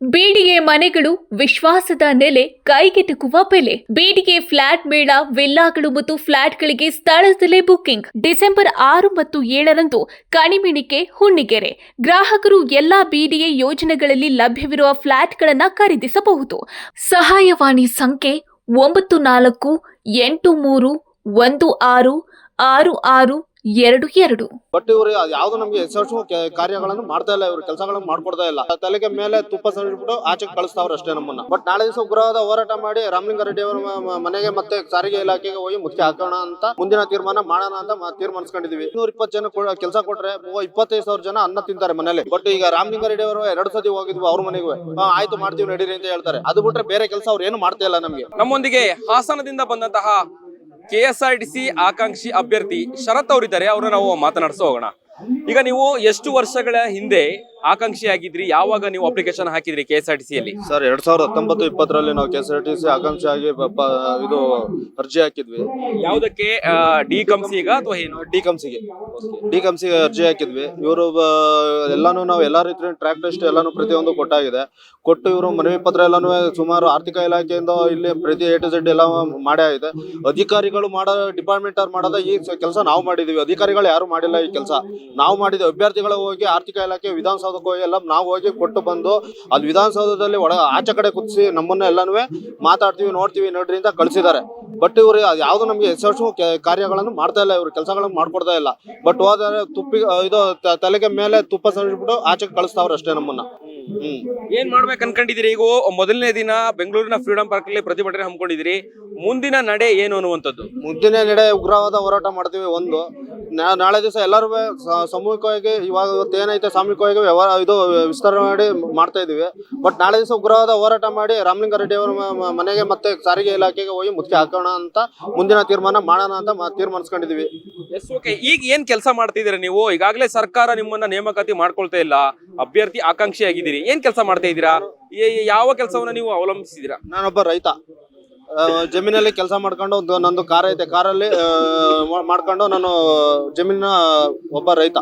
BDA ಮನೆಗಳು ವಿಶ್ವಾಸದ ನೆಲೆ, ಕೈಗೆಟುಕುವ ಬೆಲೆ. ಬಿಡಿಎ ಫ್ಲಾಟ್ ಮೇಳ, ವಿಲ್ಲಾಗಳು ಮತ್ತು ಫ್ಲಾಟ್ಗಳಿಗೆ ಸ್ಥಳದಲ್ಲೇ ಬುಕಿಂಗ್. ಡಿಸೆಂಬರ್ 6 ಮತ್ತು 7ರಂದು ಕಣಿಮಿಣಿಕೆ, ಹುಣ್ಣಿಗೆರೆ. ಗ್ರಾಹಕರು ಎಲ್ಲಾ ಬಿಡಿಎ ಯೋಜನೆಗಳಲ್ಲಿ ಲಭ್ಯವಿರುವ ಫ್ಲಾಟ್ಗಳನ್ನು ಖರೀದಿಸಬಹುದು. ಸಹಾಯವಾಣಿ ಸಂಖ್ಯೆ 9483166622. ಬಟ್ ಇವರು ಯಾವ್ದು ನಮ್ಗೆ ಯಶಸ್ವಿ ಕಾರ್ಯಗಳನ್ನು ಮಾಡ್ತಾ ಇಲ್ಲ, ಇವರು ಕೆಲಸಗಳನ್ನು ಮಾಡ್ಕೊಡ್ತಾ ಇಲ್ಲ. ತಲೆಗೆ ಮೇಲೆ ತುಪ್ಪ ಸರಿಬಿಟ್ಟು ಆಚೆಗೆ ಕಳಿಸ್ತಾವ್ರ ಅಷ್ಟೇ ನಮ್ಮನ್ನ. ಬಟ್ ನಾಳೆ ದಿವಸ ಉಗ್ರವಾದ ಹೋರಾಟ ಮಾಡಿ ರಾಮಲಿಂಗಾರೆಡ್ಡಿ ಅವರ ಮನೆಗೆ ಮತ್ತೆ ಸಾರಿಗೆ ಇಲಾಖೆಗೆ ಹೋಗಿ ಮುಖ್ಯ ಹಾಕೋಣ ಅಂತ ಮುಂದಿನ ತೀರ್ಮಾನ ಮಾಡೋಣ ಅಂತ ತೀರ್ಮಾನಿಸ್ಕೊಂಡಿದೀವಿ. 220 ಜನ ಕೆಲಸ ಕೊಟ್ರೆ 25,000 ಜನ ಅನ್ನ ತಿಂತಾರೆ ಮನೇಲಿ. ಬಟ್ ಈಗ ರಾಮಲಿಂಗಾರೆಡ್ಡಿ ಅವರು 2 ಸತಿ ಹೋಗಿದ್ವಿ ಅವ್ರ ಮನೆಗೆ, ಆಯ್ತು ಮಾಡ್ತೀವಿ ನಡೀರಿ ಅಂತ ಹೇಳ್ತಾರೆ. ಅದು ಬಿಟ್ರೆ ಬೇರೆ ಕೆಲಸ ಅವ್ರು ಏನು ಮಾಡ್ತಾ ಇಲ್ಲ ನಮ್ಗೆ. ನಮ್ಮೊಂದಿಗೆ ಹಾಸನದಿಂದ ಬಂದಂತಹ ಕೆಎಸ್ಆರ್ಟಿಸಿ ಆಕಾಂಕ್ಷಿ ಅಭ್ಯರ್ಥಿ ಶರತ್ ಅವರಿದ್ದಾರೆ. ಅವರನ್ನ ನಾವು ಮಾತನಾಡಿಸ ಹೋಗೋಣ. ಈಗ ನೀವು ಎಷ್ಟು ವರ್ಷಗಳ ಹಿಂದೆ ಆಕಾಂಕ್ಷಿ ಆಗಿದ್ರಿ? ಯಾವಾಗ ನೀವು ಅಪ್ಲಿಕೇಶನ್ ಹಾಕಿದ್ರಿ ಕೆಎಸ್ಆರ್ಟಿಸಿ ಅಲ್ಲಿ? ಸರ್ 2019-20 ನಾವು ಕೆಎಸ್ಆರ್ಟಿಸಿ ಆಕಾಂಕ್ಷಿ ಆಗಿ ಇದು ಅರ್ಜಿ ಹಾಕಿದ್ವಿ. ಯಾವುದಕ್ಕೆ? ಡಿಕಂಸಿಗ ಅಥವಾ ಏನು? ಡಿಕಂಸಿಗೆ ಅರ್ಜಿ ಹಾಕಿದ್ವಿ. ಇವರು ಎಲ್ಲಾನು ನಾವು ಎಲ್ಲಾ ರೀತಿಯ ಟ್ರ್ಯಾಕ್ ಟೆಸ್ಟ್ ಎಲ್ಲಾನು ಪ್ರತಿಯೊಂದು ಕೊಟ್ಟಾಗಿದೆ. ಕೊಟ್ಟು ಇವರು ಮನವಿ ಪತ್ರ ಎಲ್ಲಾನು ಸುಮಾರು ಆರ್ಥಿಕ ಇಲಾಖೆಯಿಂದ ಇಲ್ಲಿ ಪ್ರತಿ A to Z ಎಲ್ಲ ಮಾಡೇ ಆಗಿದೆ. ಅಧಿಕಾರಿಗಳು ಮಾಡೋ ಡಿಪಾರ್ಟ್ಮೆಂಟ್ ಅವ್ರು ಮಾಡೋದ ಈ ಕೆಲಸ ನಾವು ಮಾಡಿದೀವಿ. ಅಧಿಕಾರಿಗಳು ಯಾರು ಮಾಡಿಲ್ಲ ಈ ಕೆಲಸ, ನಾವು ಮಾಡಿದ್ವಿ. ಅಭ್ಯರ್ಥಿಗಳು ಹೋಗಿ ಆರ್ಥಿಕ ಇಲಾಖೆ ವಿಧಾನಸೌಧಕ್ಕೆ ಹೋಗಿ ಎಲ್ಲ ನಾವು ಹೋಗಿ ಕೊಟ್ಟು ಬಂದು ಅಲ್ಲಿ ವಿಧಾನಸೌಧದಲ್ಲಿ ಆಚೆ ಕಡೆ ಕುದಿಸಿ ನಮ್ಮನ್ನ ಎಲ್ಲಾನು ಮಾತಾಡ್ತೀವಿ, ನೋಡ್ತೀವಿ, ನೋಡ್ರಿ ಅಂತ ಕಳಿಸಿದ್ದಾರೆ. ಬಟ್ ಇವರು ಯಾವ್ದು ನಮ್ಗೆ ಯಶಸ್ವಿ ಕಾರ್ಯಗಳನ್ನು ಮಾಡ್ತಾ ಇಲ್ಲ, ಇವರು ಕೆಲಸಗಳನ್ನು ಮಾಡ್ಕೊಡ್ತಾ ಇಲ್ಲ. ಬಟ್ ಹೋದ್ರೆ ತಲೆಗೆ ಮೇಲೆ ತುಪ್ಪ ಸರಿಬಿಟ್ಟು ಆಚೆಗೆ ಕಳಿಸ್ತಾವ್ರ ಅಷ್ಟೇ ನಮ್ಮನ್ನ. ಏನ್ ಮಾಡ್ಬೇಕು ಅನ್ಕೊಂಡಿದ್ದೀರಿ? ಈಗ ಮೊದಲನೇ ದಿನ ಬೆಂಗಳೂರಿನ ಫ್ರೀಡಂ ಪಾರ್ಕ್ ಅಲ್ಲಿ ಪ್ರತಿಭಟನೆ ಹಮ್ಮಿಕೊಂಡಿದ್ದೀರಿ. ಮುಂದಿನ ನಡೆ ಏನು ಅನ್ನುವಂಥದ್ದು? ಮುಂದಿನ ನಡೆ ಉಗ್ರವಾದ ಹೋರಾಟ ಮಾಡ್ತೀವಿ. ನಾಳೆ ದಿವಸ ಎಲ್ಲರೂ ಸಾಮೂಹಿಕವಾಗಿ, ಇವಾಗ ಏನೈತೆ ಸಾಮೂಹಿಕವಾಗಿ ಇದು ವಿಸ್ತರಣೆ ಮಾಡ್ತಾ ಇದೀವಿ. ಬಟ್ ನಾಳೆ ದಿವಸ ಉಗ್ರವಾದ ಹೋರಾಟ ಮಾಡಿ ರಾಮಲಿಂಗಾರೆಡ್ಡಿ ಅವರ ಮನೆಗೆ ಮತ್ತೆ ಸಾರಿಗೆ ಇಲಾಖೆಗೆ ಹೋಗಿ ಮುಖ್ಯ ಹಾಕೋಣ ಅಂತ ಮುಂದಿನ ತೀರ್ಮಾನ ಮಾಡೋಣ ಅಂತ ತೀರ್ಮಾನಿಸ್ಕೊಂಡಿದೀವಿ. ಈಗ ಏನ್ ಕೆಲಸ ಮಾಡ್ತಿದ್ದೀರಾ ನೀವು? ಈಗಾಗಲೇ ಸರ್ಕಾರ ನಿಮ್ಮನ್ನ ನೇಮಕಾತಿ ಮಾಡ್ಕೊಳ್ತಾ ಇಲ್ಲ, ಅಭ್ಯರ್ಥಿ ಆಕಾಂಕ್ಷಿ ಆಗಿದ್ದೀರಿ. ಏನ್ ಕೆಲಸ ಮಾಡ್ತಾ ಇದ್ದೀರಾ? ಯಾವ ಕೆಲಸವನ್ನ ನೀವು ಅವಲಂಬಿಸಿದೀರಾ? ನಾನೊಬ್ಬ ರೈತ, ಜಮೀನಲ್ಲಿ ಕೆಲಸ ಮಾಡ್ಕೊಂಡು ನಂದು ಕಾರ್ ಐತೆ, ಕಾರಲ್ಲಿ ಮಾಡ್ಕೊಂಡು ನಾನು ಜಮೀನಿನ ಒಬ್ಬ ರೈತ.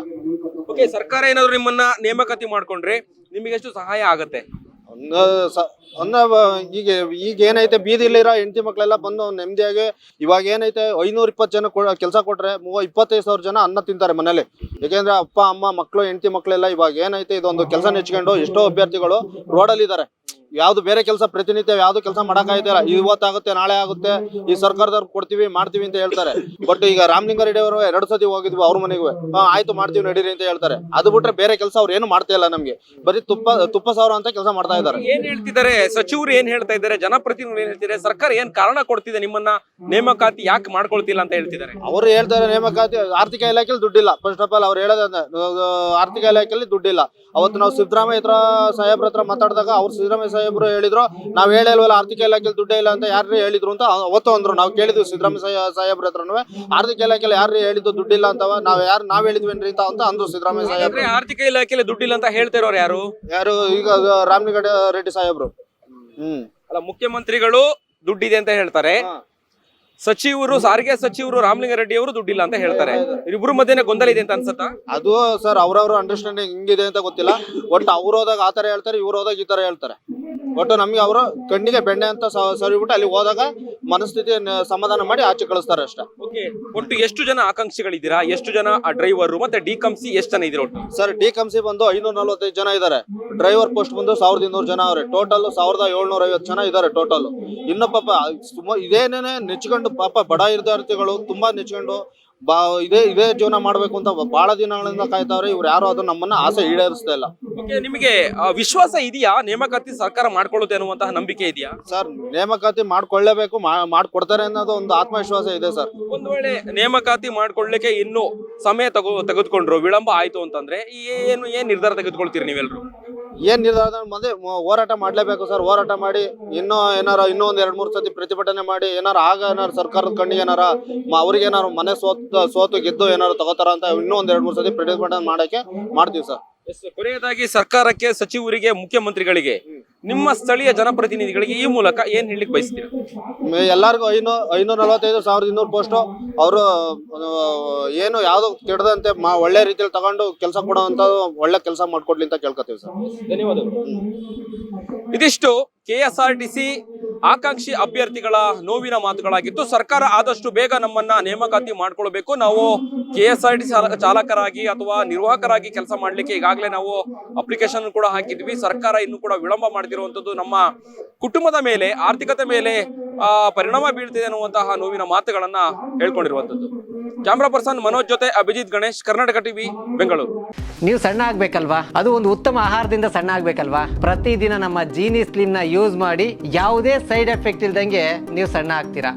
ಓಕೆ, ಸರ್ಕಾರ ಏನಾದ್ರು ನಿಮ್ಮನ್ನ ನೇಮಕಾತಿ ಮಾಡ್ಕೊಂಡ್ರೆ ನಿಮಗೆ ಎಷ್ಟು ಸಹಾಯ ಆಗತ್ತೆ? ಈಗ ಏನೈತೆ ಬೀದಿಲಿರೋ ಹೆಂಡತಿ ಮಕ್ಳೆಲ್ಲ ಬಂದು ನೆಮ್ಮದಿಯಾಗಿ, ಇವಾಗ ಏನೈತೆ 520 ಜನ ಕೆಲಸ ಕೊಟ್ರೆ 25,000 ಜನ ಅನ್ನ ತಿಂತಾರೆ ಮನೇಲಿ. ಯಾಕೆಂದ್ರೆ ಅಪ್ಪ ಅಮ್ಮ ಮಕ್ಕಳು ಹೆಂಡತಿ ಮಕ್ಳೆಲ್ಲ ಇವಾಗ ಏನೈತೆ ಇದೊಂದು ಕೆಲಸ ನೆಚ್ಕೊಂಡು ಎಷ್ಟೋ ಅಭ್ಯರ್ಥಿಗಳು ರೋಡಲ್ಲಿ ಇದ್ದಾರೆ. ಯಾವ್ದು ಬೇರೆ ಕೆಲಸ ಪ್ರತಿನಿತ್ಯ ಯಾವ್ದು ಕೆಲಸ ಮಾಡಕ್ಕಾಯ್ತಿಲ್ಲ. ಇವತ್ತಾಗುತ್ತೆ, ನಾಳೆ ಆಗುತ್ತೆ, ಈ ಸರ್ಕಾರದವ್ರು ಕೊಡ್ತೀವಿ ಮಾಡ್ತೀವಿ ಅಂತ ಹೇಳ್ತಾರೆ. ಬಟ್ ಈಗ ರಾಮಲಿಂಗಾರೆಡ್ಡಿ ಅವರು 2 ಸತಿ ಹೋಗಿದ್ವಿ ಅವ್ರ ಮನೆಗೆ, ಆಯ್ತು ಮಾಡ್ತೀವಿ ನಡೀರಿ ಅಂತ ಹೇಳ್ತಾರೆ. ಅದು ಬಿಟ್ರೆ ಬೇರೆ ಕೆಲಸ ಅವ್ರು ಏನು ಮಾಡ್ತಾ ಇಲ್ಲ ನಮ್ಗೆ. ಬರೀ ತುಪ್ಪ ಸಾವಿರ ಅಂತ ಕೆಲಸ ಮಾಡ್ತಾ ಇದ್ದಾರೆ. ಏನ್ ಹೇಳ್ತಿದ್ದಾರೆ ಸಚಿವರು? ಏನ್ ಹೇಳ್ತಾ ಇದ್ದಾರೆ? ಜನಪ್ರತಿನಿಧಿಗಳು ಏನ್ ಹೇಳ್ತಿದ್ದಾರೆ? ಸರ್ಕಾರ ಏನ್ ಕಾರಣ ಕೊಡ್ತಿದೆ ನಿಮ್ಮನ್ನ ನೇಮಕಾತಿ ಯಾಕೆ ಮಾಡ್ಕೊಳ್ತಿಲ್ಲ ಅಂತ ಹೇಳ್ತಿದ್ದಾರೆ? ಅವ್ರು ಹೇಳ್ತಾರೆ ನೇಮಕಾತಿ ಆರ್ಥಿಕ ಇಲಾಖೆಯಲ್ಲಿ ದುಡ್ಡಿಲ್ಲ. ಫಸ್ಟ್ ಆಫ್ ಆಲ್ ಅವ್ರು ಹೇಳೋದ ಆರ್ಥಿಕ ಇಲಾಖೆಯಲ್ಲಿ ದುಡ್ಡಿಲ್ಲ. ಅವತ್ತು ನಾವು ಸಿದ್ದರಾಮಯ್ಯ ಸಾಹೇಬ್ರ ಹತ್ರ ಮಾತಾಡಿದಾಗ ಅವ್ರು ಸಿದ್ದರಾಮಯ್ಯ ಸಾಹೇಬ್ರು ಹೇಳಿದ್ರು, ನಾವ್ ಹೇಳಿಲ್ವಲ್ಲ ಆರ್ಥಿಕ ಇಲಾಖೆಯಲ್ಲಿ ದುಡ್ಡೇ ಇಲ್ಲ ಅಂತ. ಯಾರು ಹೇಳಿದ್ರು ಅಂತ ಅವತ್ತು ಅಂದ್ರು. ನಾವು ಕೇಳಿದ್ವಿ ಸಿದ್ದರಾಮಯ್ಯ ಸಾಹೇಬ್ರ ಹತ್ರನೂ, ಆರ್ಥಿಕ ಇಲಾಖೆಯಲ್ಲಿ ಯಾರು ಹೇಳಿದ್ದು ದುಡ್ಡಿಲ್ಲ ಅಂತ, ನಾವ್ ಹೇಳಿದ್ವೇನ್ರಿ ಅಂತ ಅಂದ್ರು ಸಿದ್ದರಾಮಯ್ಯ ಸಾಹೇಬ್ರು. ಆರ್ಥಿಕ ಇಲಾಖೆಯಲ್ಲಿ ದುಡ್ಡಿಲ್ಲ ಅಂತ ಹೇಳ್ತಿರೋರು ಯಾರು? ಈಗ ರಾಮಲಿಂಗಾರೆಡ್ಡಿ ಸಾಹೇಬ್ರು. ಅಲ್ಲ, ಮುಖ್ಯಮಂತ್ರಿಗಳು ದುಡ್ಡಿದೆ ಅಂತ ಹೇಳ್ತಾರೆ, ಸಚಿವರು, ಸಾರಿಗೆ ಸಚಿವರು ರಾಮಲಿಂಗಾರೆಡ್ಡಿ ಅವರು ದುಡ್ಡಿಲ್ಲ ಅಂತ ಹೇಳ್ತಾರೆ. ಇಬ್ಬರು ಮಧ್ಯೆ ಗೊಂದಲ ಇದೆ ಅಂತ ಅನ್ಸುತ್ತಾ? ಅದು ಸರ್ ಅವ್ರವ್ರ ಅಂಡರ್ಸ್ಟ್ಯಾಂಡಿಂಗ್ ಹಿಂಗಿದೆ ಅಂತ ಗೊತ್ತಿಲ್ಲ. ಒಟ್ಟು ಅವ್ರು ಹೋದಾಗ ಆತರ ಹೇಳ್ತಾರೆ, ಇವ್ರು ಹೋದಾಗ ಈ ತರ ಹೇಳ್ತಾರೆ. ಒಟ್ಟು ನಮ್ಗೆ ಅವರು ಕಣ್ಣಿಗೆ ಬೆಣ್ಣೆ ಅಂತ ಸರಿಬಿಟ್ಟು ಅಲ್ಲಿ ಹೋದಾಗ ಮನಸ್ಥಿತಿ ಸಮಾಧಾನ ಮಾಡಿ ಆಚೆ ಕಳಿಸ್ತಾರೆ ಅಷ್ಟೇ. ಒಟ್ಟು ಎಷ್ಟು ಜನ ಆಕಾಂಕ್ಷಿಗಳಿದ್ದೀರಾ? ಎಷ್ಟು ಜನ ಡ್ರೈವರ್ ಮತ್ತೆ ಡಿಕಂಸಿ ಎಷ್ಟು ಜನ ಇದ್ದೀರಾ ಒಟ್ಟು? ಸರ್ ಡಿಕಂಸಿ ಬಂದು 545 ಜನ ಇದ್ದಾರೆ. ಡ್ರೈವರ್ ಪೋಸ್ಟ್ ಬಂದು 1200 ಜನ ಅವ್ರೆ. ಟೋಟಲ್ 1750 ಜನ ಇದ್ದಾರೆ ಟೋಟಲ್. ಇನ್ನು ಪಾಪ ಇದೇನೇನೆ ನೆಚ್ಕೊಂಡು ಪಾಪ ಬಡ ವಿದ್ಯಾರ್ಥಿಗಳು ತುಂಬಾ ನೆಚ್ಕೊಂಡು ಇದೇ ಜೀವನ ಮಾಡ್ಬೇಕು ಅಂತ ಬಹಳ ದಿನಗಳಿಂದ ಕಾಯ್ತಾವ್ರೆ. ಇವ್ರು ಯಾರು ಅದು ನಮ್ಮನ್ನ ಆಸೆ ಈಡೇರಿಸ್ತಾ ಇಲ್ಲ. ನಿಮಗೆ ವಿಶ್ವಾಸ ಇದೆಯಾ ನೇಮಕಾತಿ ಸರ್ಕಾರ ಮಾಡ್ಕೊಳ್ಳುತ್ತೆ ಅನ್ನುವಂತಹ ನಂಬಿಕೆ ಇದೆಯಾ? ಸರ್ ನೇಮಕಾತಿ ಮಾಡ್ಕೊಳ್ಳೇಬೇಕು, ಮಾಡ್ಕೊಡ್ತಾರೆ ಅನ್ನೋದು ಒಂದು ಆತ್ಮವಿಶ್ವಾಸ ಇದೆ ಸರ್. ಒಂದು ವೇಳೆ ನೇಮಕಾತಿ ಮಾಡ್ಕೊಳ್ಳಿಕ್ಕೆ ಇನ್ನು ಸಮಯ ತೆಗೆದುಕೊಂಡ್ರು, ವಿಳಂಬ ಆಯ್ತು ಅಂತಂದ್ರೆ ಏನ್ ನಿರ್ಧಾರ ತೆಗೆದುಕೊಳ್ತೀರಿ ನೀವೆಲ್ಲರೂ? ಏನ್ ನಿರ್ಧಾರ ಮತ್ತೆ ಹೋರಾಟ ಮಾಡ್ಲೇಬೇಕು ಸರ್. ಹೋರಾಟ ಮಾಡಿ ಇನ್ನೂ ಒಂದ್ 2-3 ಸತಿ ಪ್ರತಿಭಟನೆ ಮಾಡಿ ಏನಾರು ಸರ್ಕಾರದ ಕಣ್ಣಿಗೆ ಅವ್ರಿಗೆ ಮನೆ ಸೋತು ಗೆದ್ದು ಏನಾರು ತಗೋತಾರ ಅಂತ ಇನ್ನೂ ಒಂದ್ 2-3 ಸತಿ ಪ್ರತಿಭಟನೆ ಮಾಡಕ್ಕೆ ಮಾಡ್ತೀವಿ ಸರ್. ಕೊನೆಯದಾಗಿ ಸರ್ಕಾರಕ್ಕೆ, ಸಚಿವರಿಗೆ, ಮುಖ್ಯಮಂತ್ರಿಗಳಿಗೆ ನಿಮ್ಮ ಸ್ಥಳೀಯ ಜನಪ್ರತಿನಿಧಿಗಳಿಗೆ ಈ ಮೂಲಕ ಏನ್ ಹೇಳಲಿಕ್ಕೆ ಬಯಸ್ತೀರಾ? ಎಲ್ಲರಿಗೂ 545,200 ಪೋಸ್ಟು ಅವರು ಏನು ಯಾವ್ದು ಕೆಡದಂತೆ ಒಳ್ಳೆ ರೀತಿಯಲ್ಲಿ ತಗೊಂಡು ಕೆಲಸ ಕೊಡುವಂತ ಒಳ್ಳೆ ಕೆಲಸ ಮಾಡ್ಕೊಡ್ಲಿ ಅಂತ ಕೇಳ್ಕೊತೀವಿ ಸರ್. ಧನ್ಯವಾದಗಳು. ಇದಿಷ್ಟು KSRTC ಆಕಾಂಕ್ಷಿ ಅಭ್ಯರ್ಥಿಗಳ ನೋವಿನ ಮಾತುಗಳಾಗಿತ್ತು. ಸರ್ಕಾರ ಆದಷ್ಟು ಬೇಗ ನಮ್ಮನ್ನ ನೇಮಕಾತಿ ಮಾಡ್ಕೊಳ್ಬೇಕು. ನಾವು KSRTC ಚಾಲಕರಾಗಿ ಅಥವಾ ನಿರ್ವಾಹಕರಾಗಿ ಕೆಲಸ ಮಾಡ್ಲಿಕ್ಕೆ ಈಗಾಗಲೇ ನಾವು ಅಪ್ಲಿಕೇಶನ್ ಕೂಡ ಹಾಕಿದ್ವಿ. ಸರ್ಕಾರ ಇನ್ನು ಕೂಡ ವಿಳಂಬ ಮಾಡ್ತಿರುವಂತದ್ದು ನಮ್ಮ ಕುಟುಂಬದ ಮೇಲೆ, ಆರ್ಥಿಕತೆ ಮೇಲೆ ಪರಿಣಾಮ ಬೀಳ್ತಿದೆ ಅನ್ನುವಂತಹ ನೋವಿನ ಮಾತುಗಳನ್ನ ಹೇಳ್ಕೊಂಡಿರುವಂತದ್ದು. ಕ್ಯಾಮ್ರಾ ಪರ್ಸನ್ ಮನೋಜ್ ಜೊತೆ ಅಭಿಜಿತ್ ಗಣೇಶ್, ಕರ್ನಾಟಕ ಟಿವಿ, ಬೆಂಗಳೂರು. ನೀವು ಸಣ್ಣ ಆಗ್ಬೇಕಲ್ವಾ? ಅದು ಒಂದು ಉತ್ತಮ ಆಹಾರದಿಂದ ಸಣ್ಣ ಆಗ್ಬೇಕಲ್ವಾ? ಪ್ರತಿದಿನ ನಮ್ಮ ಜೀನಿ ಸ್ಲಿಮ್ ನ ಯೂಸ್ ಮಾಡಿ ಯಾವುದೇ ಸೈಡ್ ಎಫೆಕ್ಟ್ ಇಲ್ದಂಗೆ ನೀವು ಸಣ್ಣ ಆಗ್ತೀರಾ.